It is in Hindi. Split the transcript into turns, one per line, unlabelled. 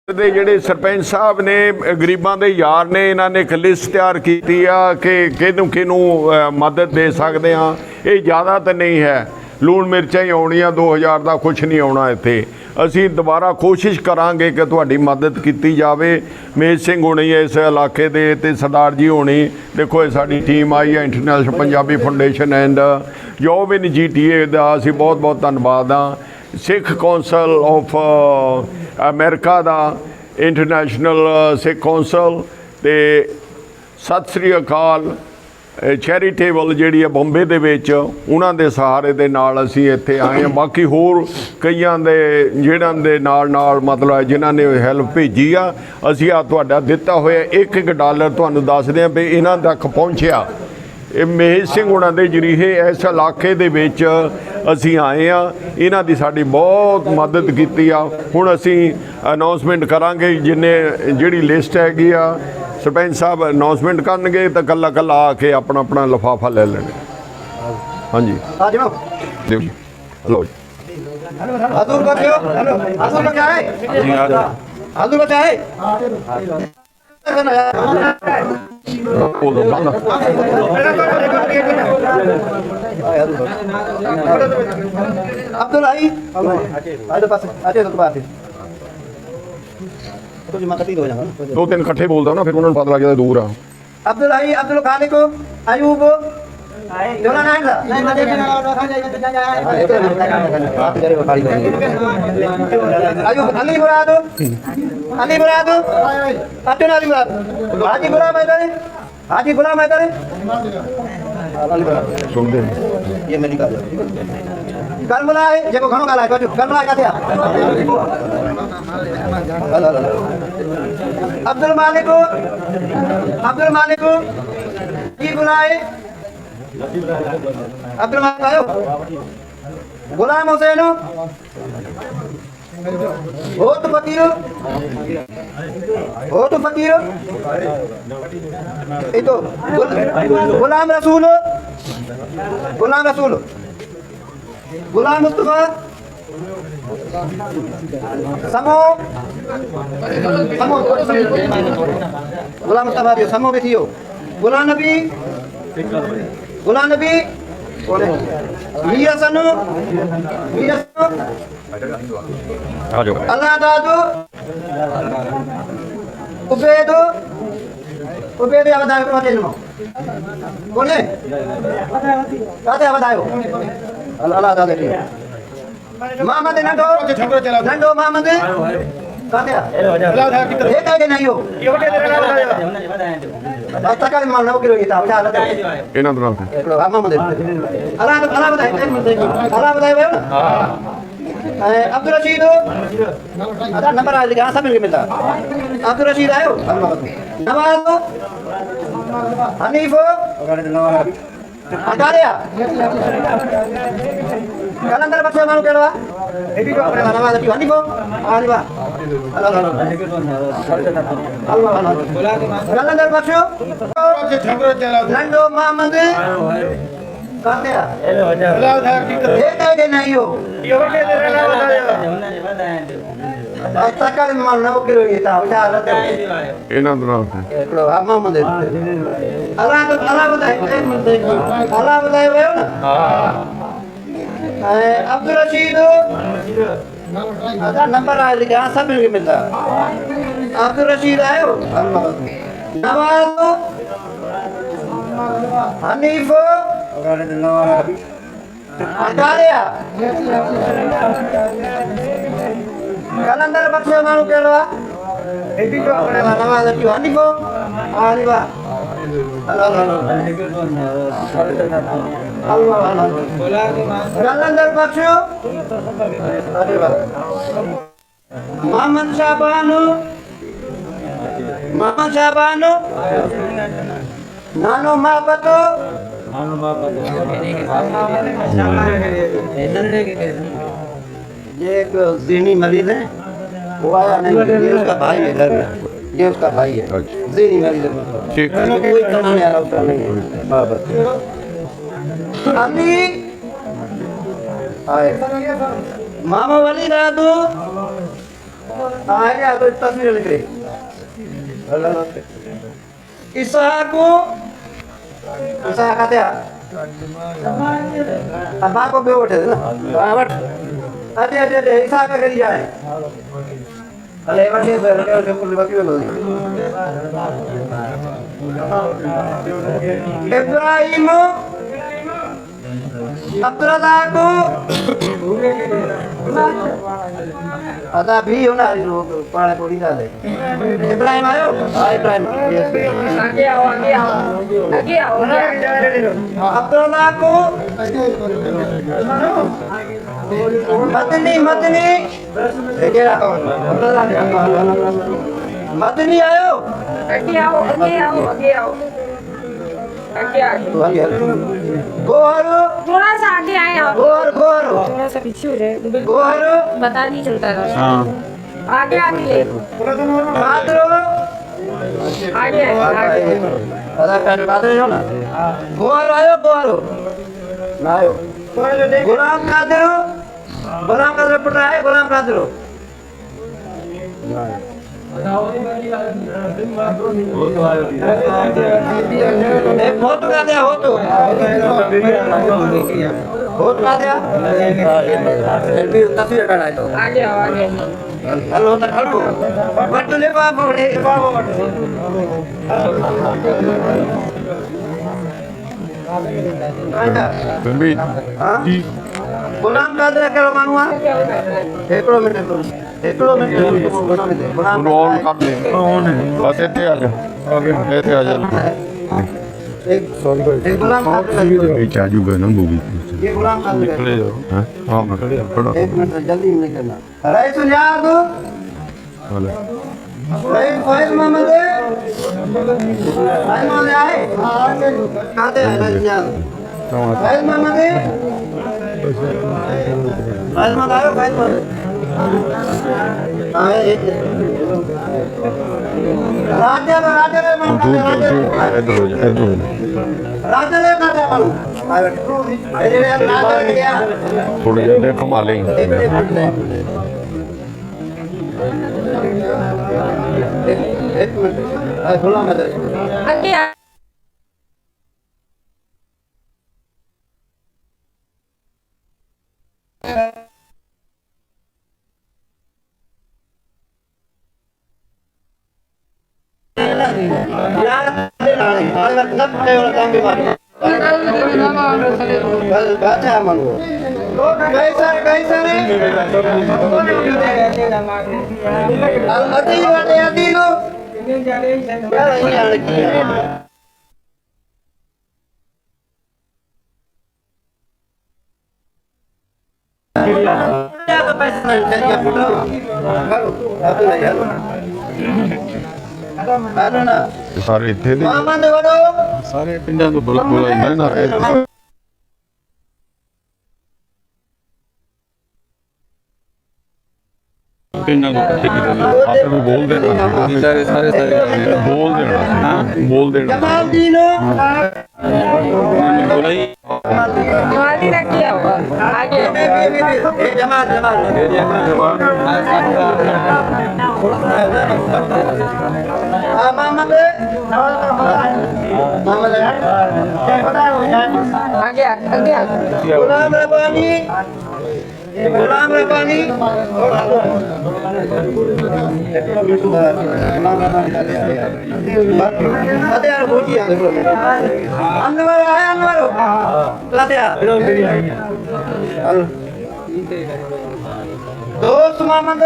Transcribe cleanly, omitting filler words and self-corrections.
ਦੇ ਜਿਹੜੇ ਸਰਪੰਚ ਸਾਹਿਬ ਨੇ ਗਰੀਬਾਂ ਦੇ ਯਾਰ ਨੇ, ਇਹਨਾਂ ਨੇ ਇੱਕ ਲਿਸਟ ਤਿਆਰ ਕੀਤੀ ਆ ਕਿ ਕਿਹਨੂੰ ਕਿਹਨੂੰ ਮਦਦ ਦੇ ਸਕਦੇ ਆ। ਇਹ ਜ਼ਿਆਦਾ ਤਾਂ ਨਹੀਂ ਹੈ, ਲੂਣ ਮਿਰਚਾਂ ਹੀ ਆਉਣੀਆਂ, 2000 ਦਾ ਕੁਛ ਨਹੀਂ ਆਉਣਾ ਇੱਥੇ। ਅਸੀਂ ਦੁਬਾਰਾ ਕੋਸ਼ਿਸ਼ ਕਰਾਂਗੇ ਕਿ ਤੁਹਾਡੀ ਮਦਦ ਕੀਤੀ ਜਾਵੇ। ਮੇਜ ਸਿੰਘ ਹੋਣੀ ਇਸ ਇਲਾਕੇ ਦੇ ਤੇ ਸਰਦਾਰ ਜੀ ਹੋਣੀ, ਦੇਖੋ ਇਹ ਸਾਡੀ ਟੀਮ ਆਈ ਹੈ international Punjabi foundation and job in GTA ਦਾ ਅਸੀਂ ਬਹੁਤ ਬਹੁਤ ਧੰਨਵਾਦ ਆ। ਸਿੱਖ ਕੌਂਸਲ ਆਫ ਅਮਰੀਕਾ ਦਾ ਇੰਟਰਨੈਸ਼ਨਲ ਸਿੱਖ ਕੌਂਸਲ ਤੇ ਸਤਿ ਸ੍ਰੀ ਅਕਾਲ ਚੈਰੀਟੇਬਲ ਜਿਹੜੀ ਹੈ ਬੰਬੇ ਦੇ ਵਿੱਚ, ਉਹਨਾਂ ਦੇ ਸਹਾਰੇ ਦੇ ਨਾਲ ਅਸੀਂ ਇੱਥੇ ਆਏ ਹਾਂ। ਬਾਕੀ ਹੋਰ ਕਈਆਂ ਦੇ ਜਿਹੜਾਂ ਦੇ ਨਾਲ ਮਤਲਬ ਜਿਨ੍ਹਾਂ ਨੇ ਹੈਲਪ ਭੇਜੀ ਆ, ਅਸੀਂ ਆ ਤੁਹਾਡਾ ਦਿੱਤਾ ਹੋਇਆ $1 ਤੁਹਾਨੂੰ ਦੱਸਦੇ ਹਾਂ ਵੀ ਇਹਨਾਂ ਤੱਕ ਪਹੁੰਚਿਆ। ਇਹ ਮੇਜ ਸਿੰਘ ਉਹਨਾਂ ਦੇ ਜਰੀਏ ਇਸ ਇਲਾਕੇ ਦੇ ਵਿੱਚ ਅਸੀਂ ਆਏ ਆ, ਇਹਨਾਂ ਦੀ ਸਾਡੀ ਬਹੁਤ ਮਦਦ ਕੀਤੀ ਆ। ਹੁਣ ਅਸੀਂ ਅਨਾਉਂਸਮੈਂਟ ਕਰਾਂਗੇ, ਜਿਹੜੀ ਲਿਸਟ ਹੈਗੀ ਆ ਸਰਪੰਚ ਸਾਹਿਬ ਅਨਾਉਂਸਮੈਂਟ ਕਰਨਗੇ ਤਾਂ ਕੱਲਾ ਕੱਲਾ ਆ ਕੇ ਆਪਣਾ ਆਪਣਾ ਲਿਫਾਫਾ ਲੈ ਲੈਣਗੇ। ਹਾਂਜੀ ਦਿਓ ਜੀ, ਲਓ ਜੀ।
आलू का क्यों? आलू का क्या है? आलू का क्या है? अब्दुल आई आते पास आते तो बात है तो जी माता तीन हो जाएगा।
2-3 इकट्ठे बोलता ना, फिर उन्होंने पता लग जाता दूर आ।
अब्दुल आई अब्दुल खालिक अयूब जोना नाइंदा अयूब अली मुराद अब्दुल अली मुराद हाजी गुलाम हैदर
सुन दे
ये मेरी बात कर्मला है जेको घणो गाला है कर्मला का थे अब्दुल मालिक जी बुलाए अब्दुल मालिक आयो गुलाम हुसैन हो तो फकीर itu गुलाम रसूल गुलाम मुस्तफा समो गुलाम मुस्तफा दियो समो भी थियो गुलाम नबी मीरा सनु अल्लाह दादू उबेद अवधाय को मते नो बोले काते अवधाय अल्लाह दादू मोहम्मद नंदो मोहम्मद काते अल्लाह दादू ये काहे नहीं हो ये वटे आता का मालना को ये ता उठा लगा
ਇਹਨਾਂ ਦਾ ਨਾਮ
मोहम्मद अल्लाह बताए भाई ना अब्दुल रशीद आधा नंबर आ गया सब मिल मिलता अब्दुल रशीद आयो नवाज हनीफ अटारिया कलंदर बच्चे मानो केलवा एबी को नवाज हनीफ आलिबा कलंदर बच्चो नंदो मोहम्मद काते ये नहीं हो आता का मालना को ये ता उठा लगा
ਇਹਨਾਂ ਦਾ ਨਾਮ
मोहम्मद अल्लाह बताए भाई ना अब्दुल रशीद आधा नंबर आ गया सब मिल मिलता अब्दुल रशीद आयो नवाज हनीफ अटारिया कलंदर बच्चे मानो केलवा एबी को नवाज हनीफ आलिबा कलंदर बच्चे मोहम्मद शाबानो नानो महाबतो ये एक ज़ीनी मरीज है, वो आया नहीं, ये उसका भाई है घर में, ये उसका भाई है ज़ीनी मरीज है,
ठीक है।
कोई कमाने वाला उसका नहीं है बाबर अली आए मामा वली दादू हाँ ये तो तस्वीर लिख रही Isaku Isa kata apa को बेवट है ना आवट अरे Isa का कर दिया है अरे बच्चे बच्चे को बाकी बोलो इब्राहिम अब्दुल्लाहku ada भी होना जो पाले को दिखा दे इब्राहिम आयो इब्राहिम आगे आओ अब्दुल्लाहku मदनी मदनी आयो आगे गोर
थोड़ा सा आगे आए आप
गोर
थोड़ा सा पीछे हो जाए
गोर
पता नहीं चलता है
हाँ
आगे आगे ले
मात्रो
आगे
ada kan मात्रो जो ना गोर आयो गोर ना आयो गुलाम कादिर पटा है गुलाम कादिर बहुत का दिया हो तो बहुत का दिया भी तस्वीर का है तो
आगे आओ आगे
हेलो हेलो बट ले बाबू रे
Pembi
गुलाम कादिर के मानुआ एक किलोमीटर
ਉਹਨੂੰ ਔਨ ਕਰ ਦੇ ਬਸ ਇੱਥੇ ਆ ਜਾ ਇੱਥੇ ਆ ਜਾ
एक गुलाम कादिर
ਇਹ ਚਾਜੂਗਾ ਨਾ ਮੂਵੀ
ये गुलाम कादिर
ਨਿਕਲੇ ਜਾਓ ਹਾਂ ਹਾਂ ਨਿਕਲੇ ਜਾਓ
एक मिनट जल्दी नहीं करना रईस नियाज
ਹਲੇ
रईस फैज मोहम्मद फैज मोहम्मद आए कहते हैं रईस नियाज फैज मोहम्मद आयो फैज मोहम्मद राजा
ਇੱਧਰ ਹੋ ਜਾ ਇੱਧਰ ਹੋ ਜਾ
राजा ले कहते हैं अरे राजा गया
ਥੋੜਾ ਜਿਹਾ ਦੇ ਘੁਮਾ ਲਈ
एक मिनट गुलाम कादिर
आगे
baca aman kaisar al-hati wa-hati lu
ਸਾਰੇ ਇੱਥੇ ਦੇ
Muhammad waduh
ਸਾਰੇ ਪਿੰਡਾਂ ਤੋਂ ਬੁਲਾਏ ਨਾ ਪਿੰਡਾਂ ਤੋਂ ਇਕੱਠੇ ਕੀਤੇ ਨੇ ਆਪੇ ਨੂੰ ਬੋਲ ਦੇਣਾ ਸਾਰੇ ਬੋਲ ਦੇਣਾ ਹਾਂ ਬੋਲ ਦੇਣਾ
Jamaldin
ਬੋਲਾਈ
जमाली रख दिया होगा आगे
Jamal Muhammad
आगे आगे
Gulam Rabbani ada yang budi yang belum Anwar Latiha दोस्त मोहम्मद